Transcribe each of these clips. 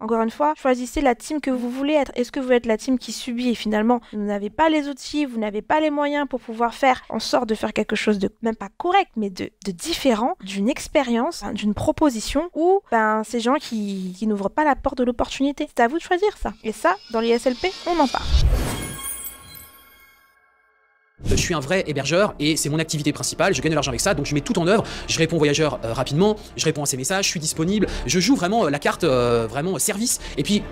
Encore une fois, choisissez la team que vous voulez être. Est-ce que vous êtes la team qui subit et finalement vous n'avez pas les outils, vous n'avez pas les moyens pour pouvoir faire en sorte de faire quelque chose de même pas correct, mais de différent, d'une expérience, d'une proposition, ou ces gens qui n'ouvrent pas la porte de l'opportunité. C'est à vous de choisir ça. Et ça, dans les SLP, on en parle. Je suis un vrai hébergeur et c'est mon activité principale, je gagne de l'argent avec ça, donc je mets tout en œuvre, je réponds aux voyageurs rapidement, je réponds à ces messages, je suis disponible, je joue vraiment la carte vraiment service. Et puis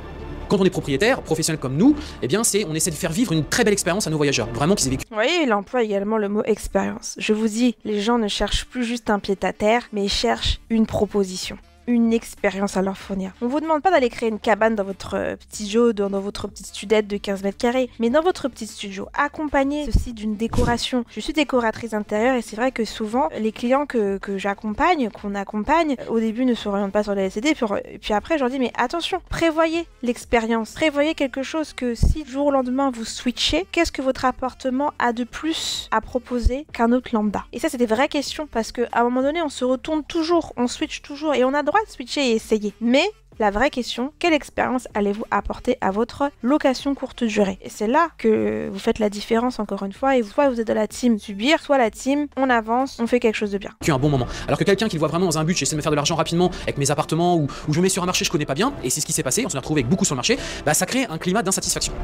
quand on est propriétaire, professionnel comme nous, eh bien on essaie de faire vivre une très belle expérience à nos voyageurs, vraiment qu'ils aient vécu. Vous voyez, il emploie également le mot expérience. Je vous dis, les gens ne cherchent plus juste un pied-à-terre, mais ils cherchent une proposition, une expérience à leur fournir. On vous demande pas d'aller créer une cabane dans votre petit studio, dans votre petite studette de 15 mètres carrés, mais dans votre petit studio, accompagnez ceci d'une décoration. Je suis décoratrice intérieure et c'est vrai que souvent, les clients que j'accompagne, qu'on accompagne, au début ne s'orientent pas sur les LCD, puis après je leur dis mais attention, prévoyez l'expérience, prévoyez quelque chose que si du jour au lendemain vous switchez, qu'est-ce que votre appartement a de plus à proposer qu'un autre lambda? Et ça c'est des vraies questions parce qu'à un moment donné on se retourne toujours, on switch toujours et on a droit de switcher et essayer. Mais la vraie question, quelle expérience allez-vous apporter à votre location courte durée? Et c'est là que vous faites la différence encore une fois, et soit vous êtes de la team subir, soit la team on avance, on fait quelque chose de bien. Un bon moment. Alors que quelqu'un qui le voit vraiment dans un but, j'essaie de me faire de l'argent rapidement avec mes appartements ou je me mets sur un marché que je connais pas bien, et c'est ce qui s'est passé, on s'en est retrouvé avec beaucoup sur le marché, ça crée un climat d'insatisfaction.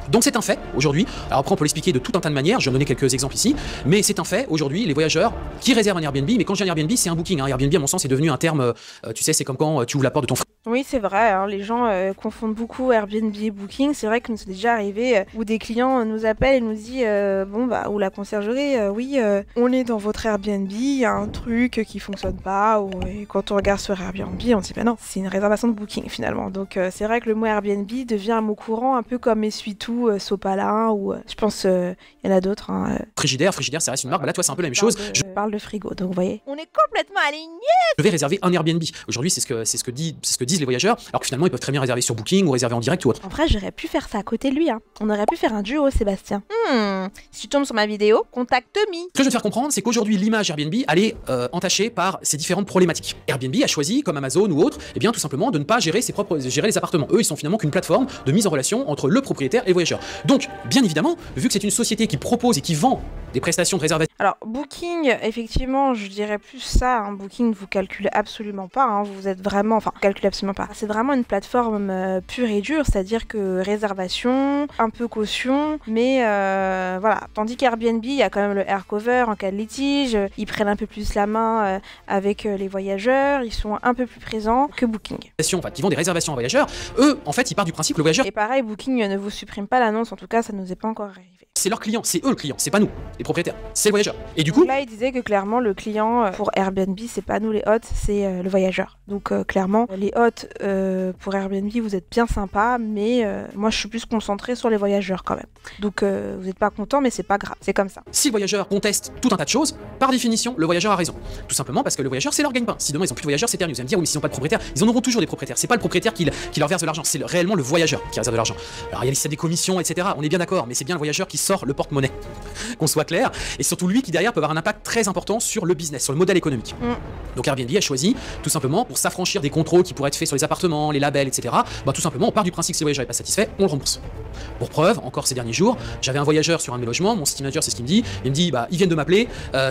Donc c'est un fait aujourd'hui, alors après on peut l'expliquer de tout un tas de manières, je vais donner quelques exemples ici, mais c'est un fait aujourd'hui, les voyageurs qui réservent un Airbnb, mais quand je dis un Airbnb c'est un booking, Airbnb à mon sens c'est devenu un terme, tu sais c'est comme quand tu ouvres la porte de ton frère. Oui c'est vrai, les gens confondent beaucoup Airbnb et booking, c'est vrai que nous c'est déjà arrivé où des clients nous appellent et nous disent ou la conciergerie, on est dans votre Airbnb, il y a un truc qui fonctionne pas, et quand on regarde sur Airbnb on se dit non, c'est une réservation de booking finalement, donc c'est vrai que le mot Airbnb devient un mot courant un peu comme essuie-tout, Sopalin ou je pense il y en a d'autres. Frigidaire ça reste une marque, là toi c'est un peu la même chose. Je parle de frigo, donc vous voyez, on est complètement alignés. Je vais réserver un Airbnb. Aujourd'hui c'est ce que disent les voyageurs, alors que finalement ils peuvent très bien réserver sur Booking ou réserver en direct ou autre. En vrai j'aurais pu faire ça à côté de lui, on aurait pu faire un duo Sébastien. Si tu tombes sur ma vidéo, contacte Me. Ce que je veux te faire comprendre, c'est qu'aujourd'hui l'image Airbnb elle est entachée par ces différentes problématiques. Airbnb a choisi, comme Amazon ou autre, tout simplement de ne pas gérer les appartements. Eux ils sont finalement qu'une plateforme de mise en relation entre le propriétaire et le voyageur. Donc, bien évidemment, vu que c'est une société qui propose et qui vend des prestations de réservation. Alors, Booking, effectivement, je dirais plus ça. Booking ne vous calcule absolument pas. Vous êtes vraiment... Enfin, calcule absolument pas. C'est vraiment une plateforme pure et dure, c'est-à-dire que réservation, un peu caution, mais voilà. Tandis qu'Airbnb, il y a quand même le air cover en cas de litige. Ils prennent un peu plus la main avec les voyageurs. Ils sont un peu plus présents que Booking. Qui vendent des réservations aux voyageurs. Eux, en fait, ils partent du principe que le voyageur... Et pareil, Booking ne vous supprime pas l'annonce. En tout cas, ça nous est pas encore arrivé. C'est leur client, c'est eux le client, c'est pas nous, les propriétaires, c'est le voyageur. Et du coup... Donc là, il disait que clairement, le client pour Airbnb, c'est pas nous les hôtes, c'est le voyageur. Donc clairement, les hôtes pour Airbnb, vous êtes bien sympas, mais moi, je suis plus concentrée sur les voyageurs quand même. Donc vous n'êtes pas content, mais c'est pas grave, c'est comme ça. Si le voyageur conteste tout un tas de choses, par définition, le voyageur a raison. Tout simplement parce que le voyageur, c'est leur gagne-pain. Si demain ils ont plus de voyageurs, c'est terminé. Vous allez me dire, oui, mais s'ils n'ont pas de propriétaire, ils en auront toujours des propriétaires. C'est pas le propriétaire qui leur verse de l'argent, c'est réellement le voyageur qui réserve de l'argent. Alors il y a des commissions, etc. On est bien d'accord, mais c'est bien le voyageur qui sort le porte-monnaie. Qu'on soit clair, et surtout lui qui derrière peut avoir un impact très important sur le business, sur le modèle économique. Donc Airbnb a choisi, tout simplement, pour s'affranchir des contrôles qui pourraient être faits sur les appartements, les labels, etc. Tout simplement, on part du principe que si le voyageur n'est pas satisfait, on le rembourse. Pour preuve, encore ces derniers jours, j'avais un voyageur sur un de mes logements, mon city manager c'est ce qu'il me dit, il me dit, ils viennent de m'appeler,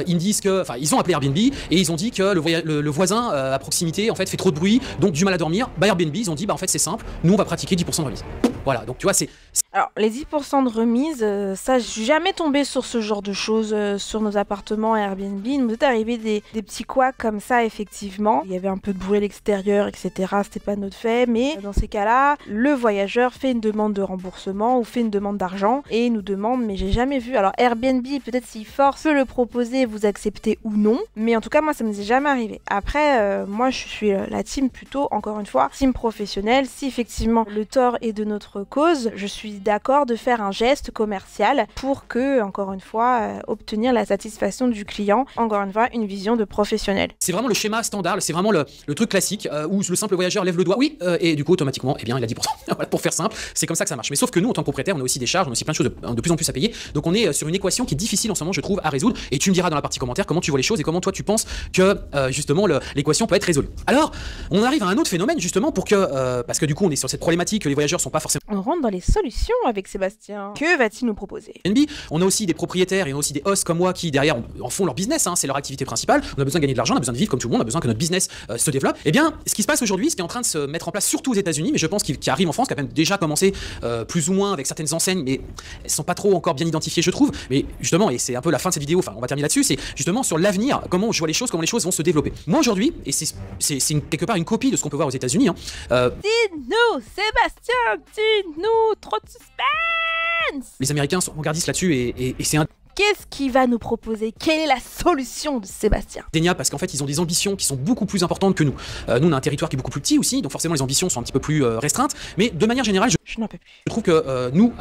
ils me disent que, ils ont appelé Airbnb, et ils ont dit que le voisin à proximité, en fait, fait trop de bruit, donc du mal à dormir. Airbnb, ils ont dit, en fait, c'est simple, nous on va pratiquer 10% de remise. Voilà, donc tu vois, c'est... Alors, les 10% de remise, ça, je suis jamais tombée sur ce genre de choses sur nos appartements Airbnb. Il nous est arrivé des petits couacs comme ça, effectivement. Il y avait un peu de bruit à l'extérieur, etc. C'était pas notre fait, mais dans ces cas-là, le voyageur fait une demande de remboursement ou fait une demande d'argent et il nous demande, mais j'ai jamais vu. Alors, Airbnb, peut-être s'il force, peut le proposer, vous acceptez ou non, mais en tout cas, moi, ça me est jamais arrivé. Après, moi, je suis la team plutôt, encore une fois, team professionnelle. Si effectivement le tort est de notre cause, je suis d'accord de faire un geste commercial pour que, encore une fois, obtenir la la satisfaction du client. Encore une fois, une vision de professionnel. C'est vraiment le schéma standard, c'est vraiment le truc classique où le simple voyageur lève le doigt, oui, et du coup automatiquement, eh bien il a 10%. Voilà, pour faire simple, c'est comme ça que ça marche. Mais sauf que nous, en tant que propriétaire, on a aussi des charges, on a aussi plein de choses de plus en plus à payer. Donc on est sur une équation qui est difficile en ce moment, je trouve, à résoudre. Et tu me diras dans la partie commentaire comment tu vois les choses et comment toi tu penses que justement l'équation peut être résolue. Alors, on arrive à un autre phénomène justement pour que, parce que du coup on est sur cette problématique que les voyageurs sont pas forcément. On rentre dans les solutions avec Sébastien. Que va-t-il nous proposer? Airbnb, on a aussi des propriétaires et on a aussi des hosts comme moi qui derrière en font leur business, hein, c'est leur activité principale. On a besoin de gagner de l'argent, on a besoin de vivre comme tout le monde, on a besoin que notre business se développe. Et bien, ce qui se passe aujourd'hui, ce qui est en train de se mettre en place surtout aux États-Unis, mais je pense qu'il arrive en France, qui a même déjà commencé plus ou moins avec certaines enseignes, mais elles sont pas trop encore bien identifiées, je trouve. Mais justement, et c'est un peu la fin de cette vidéo, enfin on va terminer là-dessus, c'est justement sur l'avenir, comment je vois les choses, comment les choses vont se développer. Moi aujourd'hui, et c'est quelque part une copie de ce qu'on peut voir aux États-Unis. Hein, dis-nous, Sébastien, dis-nous, trop de suspense. Les Américains sont regardistes là-dessus et c'est un Qu'est-ce qu'il va nous proposer? Quelle est la solution de Sébastien? indéniable parce qu'en fait ils ont des ambitions qui sont beaucoup plus importantes que nous. Nous on a un territoire qui est beaucoup plus petit aussi, donc forcément les ambitions sont un petit peu plus restreintes, mais de manière générale je n'en peux plus. Je trouve que nous,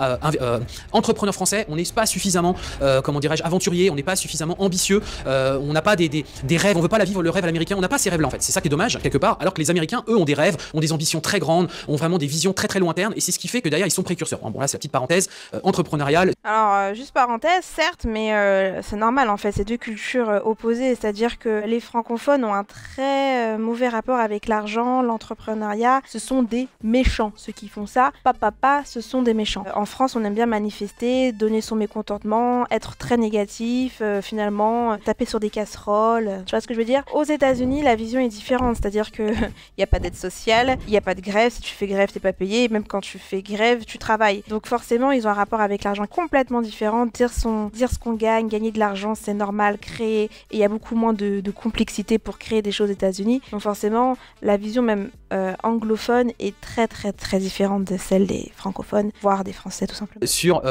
entrepreneurs français, on n'est pas suffisamment, comment dirais-je, aventuriers, on n'est pas suffisamment ambitieux, on n'a pas des rêves, on veut pas la vivre le rêve à l'américain, on n'a pas ces rêves là en fait, c'est ça qui est dommage quelque part, alors que les Américains, eux, ont des rêves, ont des ambitions très grandes, ont vraiment des visions très très lointaines, et c'est ce qui fait que derrière ils sont précurseurs. Bon là c'est la petite parenthèse entrepreneuriale. Alors juste parenthèse, certes, mais c'est normal en fait, c'est deux cultures opposées, c'est-à-dire que les francophones ont un très mauvais rapport avec l'argent, l'entrepreneuriat, ce sont des méchants ceux qui font ça. Papa, ce sont des méchants. En France, on aime bien manifester, donner son mécontentement, être très négatif, finalement, taper sur des casseroles. Tu vois ce que je veux dire? Aux États-Unis, la vision est différente, c'est-à-dire que il n'y a pas d'aide sociale, il n'y a pas de grève. Si tu fais grève, t'es pas payé. Même quand tu fais grève, tu travailles. Donc forcément, ils ont un rapport avec l'argent complètement différent. Dire ce qu'on gagne, gagner de l'argent, c'est normal. Créer, et il y a beaucoup moins de complexité pour créer des choses aux États-Unis. Donc forcément, la vision même anglophone est très très très différente de celle des francophones, voire des Français tout simplement. Sur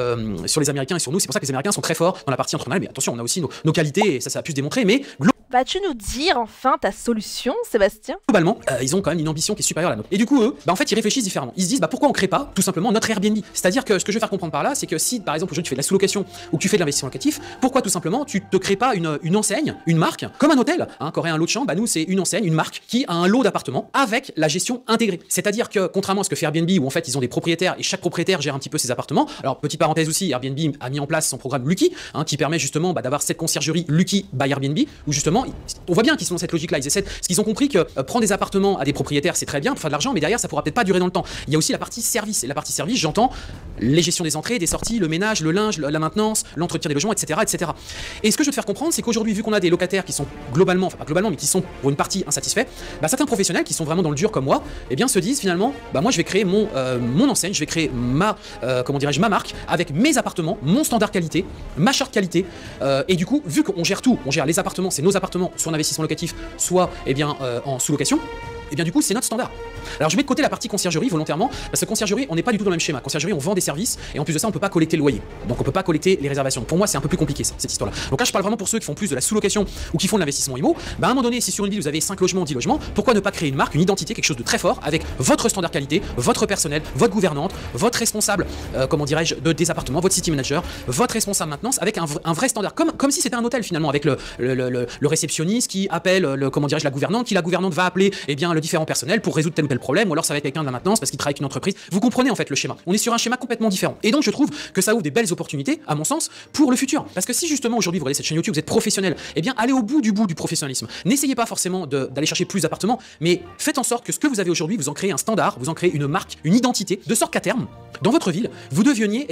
les Américains et sur nous, c'est pour ça que les Américains sont très forts dans la partie entrepreneuriale, mais attention, on a aussi nos qualités, et ça a pu se démontrer, mais vas-tu nous dire enfin ta solution, Sébastien? globalement, ils ont quand même une ambition qui est supérieure à la nôtre. Et du coup, eux, en fait, ils réfléchissent différemment. Ils se disent, pourquoi on crée pas tout simplement notre Airbnb? C'est-à-dire que ce que je veux faire comprendre par là, c'est que si, par exemple, aujourd'hui tu fais de la sous-location ou que tu fais de l'investissement locatif, pourquoi tout simplement tu te crées pas une enseigne, une marque, comme un hôtel, hein, qu'aurait un lot de chambre, nous c'est une enseigne, une marque qui a un lot d'appartements avec la gestion intégrée. C'est-à-dire que contrairement à ce que fait Airbnb, où en fait ils ont des propriétaires et chaque propriétaire gère un petit peu ses appartements. Alors petite parenthèse aussi, Airbnb a mis en place son programme Lucky, hein, qui permet justement d'avoir cette conciergerie Lucky by Airbnb, où justement on voit bien qu'ils sont dans cette logique-là. Parce qu'ils ont compris que prendre des appartements à des propriétaires c'est très bien pour faire de l'argent, mais derrière ça pourra peut-être pas durer dans le temps. Il y a aussi la partie service. Et la partie service, j'entends les gestions des entrées, des sorties, le ménage, le linge, la maintenance, l'entretien des logements, etc., etc. Et ce que je veux te faire comprendre, c'est qu'aujourd'hui, vu qu'on a des locataires qui sont globalement, enfin pas globalement, mais qui sont pour une partie insatisfaits, certains professionnels qui sont vraiment dans le dur comme moi, eh bien se disent finalement, moi je vais créer mon enseigne, je vais créer ma marque avec mes appartements, mon standard qualité, ma charte qualité, et du coup, vu qu'on gère tout, on gère les appartements, c'est nos appartements, soit en investissement locatif, soit en sous-location. Et bien du coup c'est notre standard. Alors je mets de côté la partie conciergerie volontairement, parce que conciergerie on n'est pas du tout dans le même schéma. Conciergerie on vend des services et en plus de ça on peut pas collecter le loyer. Donc on peut pas collecter les réservations. Pour moi c'est un peu plus compliqué cette histoire là. Donc là je parle vraiment pour ceux qui font plus de la sous-location ou qui font de l'investissement IMO. À un moment donné si sur une ville vous avez 5 logements, 10 logements, pourquoi ne pas créer une marque, une identité, quelque chose de très fort avec votre standard qualité, votre personnel, votre gouvernante, votre responsable, des appartements, votre city manager, votre responsable maintenance avec un vrai standard. Comme si c'était un hôtel finalement avec le réceptionniste qui appelle la gouvernante, qui la gouvernante va appeler le différent personnel pour résoudre tel ou tel problème, ou alors ça va être quelqu'un de la maintenance parce qu'il travaille avec une entreprise. Vous comprenez en fait le schéma. On est sur un schéma complètement différent. Et donc je trouve que ça ouvre des belles opportunités, à mon sens, pour le futur. Parce que si justement aujourd'hui vous regardez cette chaîne YouTube, vous êtes professionnel, allez au bout du professionnalisme. N'essayez pas forcément d'aller chercher plus d'appartements, mais faites en sorte que ce que vous avez aujourd'hui, vous en créez un standard, vous en créez une marque, une identité, de sorte qu'à terme, dans votre ville, vous deveniez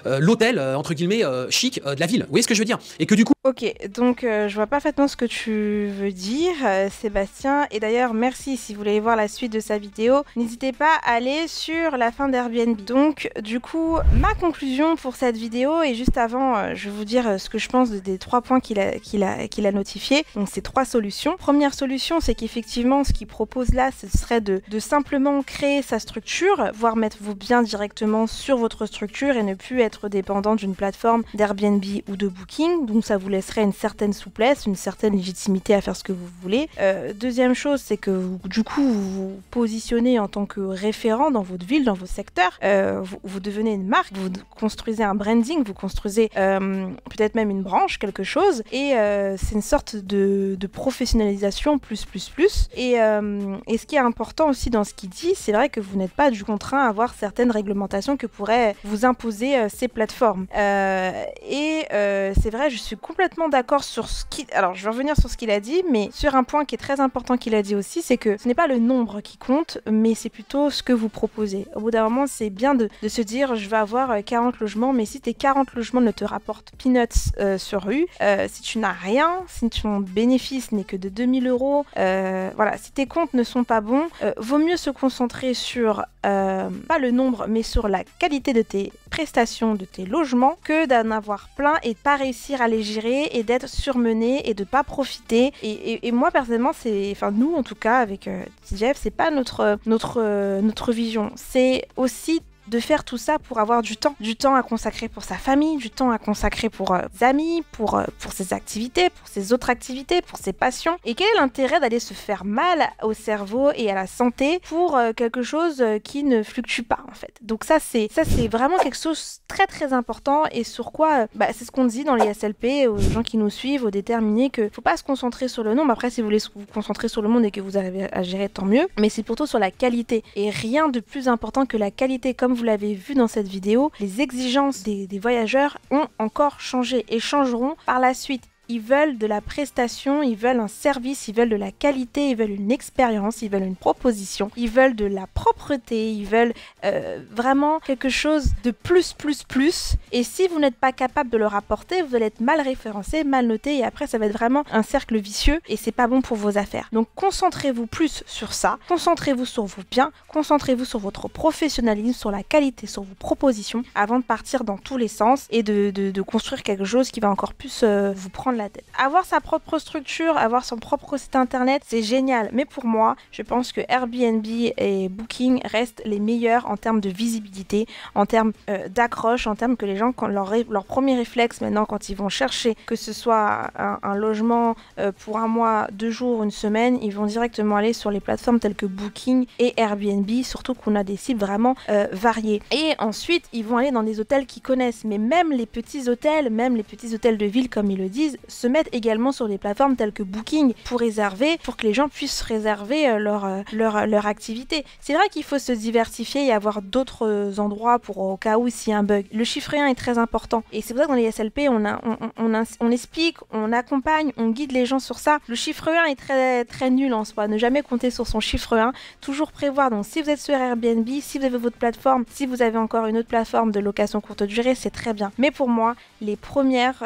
l'hôtel entre guillemets chic de la ville. Vous voyez ce que je veux dire? Et que du coup. Ok, donc je vois parfaitement ce que tu veux dire, Sébastien. Et d'ailleurs, merci si vous voulez voir la suite de sa vidéo. N'hésitez pas à aller sur la fin d'Airbnb. Donc, du coup, ma conclusion pour cette vidéo, et juste avant, je vais vous dire ce que je pense des 3 points qu'il a notifiés. Donc, c'est 3 solutions. Première solution, c'est qu'effectivement, ce qu'il propose là, ce serait de simplement créer sa structure, voire mettre vos biens directement sur votre structure et ne plus être dépendant d'une plateforme d'Airbnb ou de Booking. Donc, ça vous laisserait une certaine souplesse, une certaine légitimité à faire ce que vous voulez. Deuxième chose, c'est que du coup, vous vous positionnez en tant que référent dans votre ville, dans vos secteurs. Vous devenez une marque, vous construisez un branding, vous construisez peut-être même une branche, quelque chose. Et c'est une sorte de professionnalisation plus. Et ce qui est important aussi dans ce qu'il dit, c'est vrai que vous n'êtes pas du contraint à avoir certaines réglementations que pourraient vous imposer ces plateformes. C'est vrai, je suis complètement d'accord sur ce qu'il... Alors, je vais revenir sur ce qu'il a dit, mais sur un point qui est très important qu'il a dit aussi, c'est que ce n'est pas le nombre qui compte, mais c'est plutôt ce que vous proposez. Au bout d'un moment, c'est bien de se dire, je vais avoir 40 logements, mais si tes 40 logements ne te rapportent peanuts sur rue, si tu n'as rien, si ton bénéfice n'est que de 2000 €, voilà, si tes comptes ne sont pas bons, vaut mieux se concentrer sur, pas le nombre, mais sur la qualité de tes prestations, de tes logements, que d'en avoir plein et de pas réussir à les gérer et d'être surmené et de pas profiter. Et moi, personnellement, nous en tout cas, avec TGF, c'est pas notre vision. C'est aussi de faire tout ça pour avoir du temps à consacrer pour sa famille, du temps à consacrer pour ses amis, pour ses activités, pour ses autres activités, pour ses passions. Et quel est l'intérêt d'aller se faire mal au cerveau et à la santé pour quelque chose qui ne fluctue pas en fait. Donc ça c'est vraiment quelque chose de très important et sur quoi c'est ce qu'on dit dans les SLP aux gens qui nous suivent, aux déterminés, que faut pas se concentrer sur le nombre. Après, si vous voulez vous concentrer sur le monde et que vous arrivez à gérer, tant mieux, mais c'est plutôt sur la qualité. Et rien de plus important que la qualité. Comme vous l'avez vu dans cette vidéo, les exigences des voyageurs ont encore changé et changeront par la suite. Ils veulent de la prestation, ils veulent un service, ils veulent de la qualité, ils veulent une expérience, ils veulent une proposition, ils veulent de la propreté, ils veulent vraiment quelque chose de plus. Et si vous n'êtes pas capable de leur apporter, vous allez être mal référencé, mal noté, et après ça va être vraiment un cercle vicieux et c'est pas bon pour vos affaires. Donc concentrez-vous plus sur ça, concentrez-vous sur vos biens, concentrez-vous sur votre professionnalisme, sur la qualité, sur vos propositions, avant de partir dans tous les sens et de construire quelque chose qui va encore plus vous prendre la tête. Avoir sa propre structure, avoir son propre site internet, c'est génial. Mais pour moi, je pense que Airbnb et Booking restent les meilleurs en termes de visibilité, en termes d'accroche, en termes que les gens, quand leur premier réflexe maintenant, quand ils vont chercher, que ce soit un logement pour un mois, 2 jours, une semaine, ils vont directement aller sur les plateformes telles que Booking et Airbnb, surtout qu'on a des cibles vraiment variées. Et ensuite, ils vont aller dans des hôtels qu'ils connaissent. Mais même les petits hôtels de ville, comme ils le disent, se mettent également sur des plateformes telles que Booking pour réserver, pour que les gens puissent réserver leur activité. C'est vrai qu'il faut se diversifier et avoir d'autres endroits pour au cas où s'il y a un bug. Le chiffréen est très important et c'est pour ça que dans les SLP on explique, on accompagne, on guide les gens sur ça. Le chiffre 1 est très nul en soi. Ne jamais compter sur son chiffre 1. Toujours prévoir. Donc si vous êtes sur Airbnb, si vous avez votre plateforme, si vous avez encore une autre plateforme de location courte durée, c'est très bien. Mais pour moi, les premières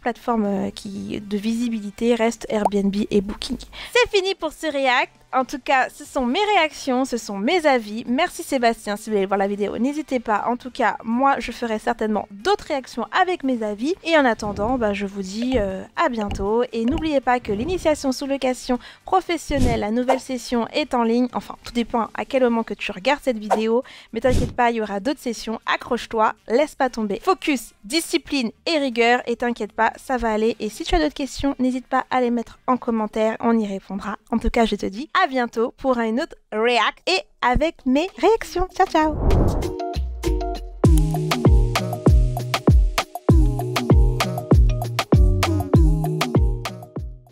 plateformes de visibilité restent Airbnb et Booking. C'est fini pour ce react. En tout cas, ce sont mes réactions, ce sont mes avis. Merci Sébastien, si vous voulez voir la vidéo, n'hésitez pas. En tout cas, moi, je ferai certainement d'autres réactions avec mes avis. Et en attendant, je vous dis à bientôt. Et n'oubliez pas que l'initiation sous location professionnelle, la nouvelle session est en ligne. Enfin, tout dépend à quel moment que tu regardes cette vidéo. Mais t'inquiète pas, il y aura d'autres sessions. Accroche-toi, laisse pas tomber. Focus, discipline et rigueur. Et t'inquiète pas, ça va aller. Et si tu as d'autres questions, n'hésite pas à les mettre en commentaire. On y répondra. En tout cas, je te dis à bientôt pour un autre react et avec mes réactions. Ciao, ciao!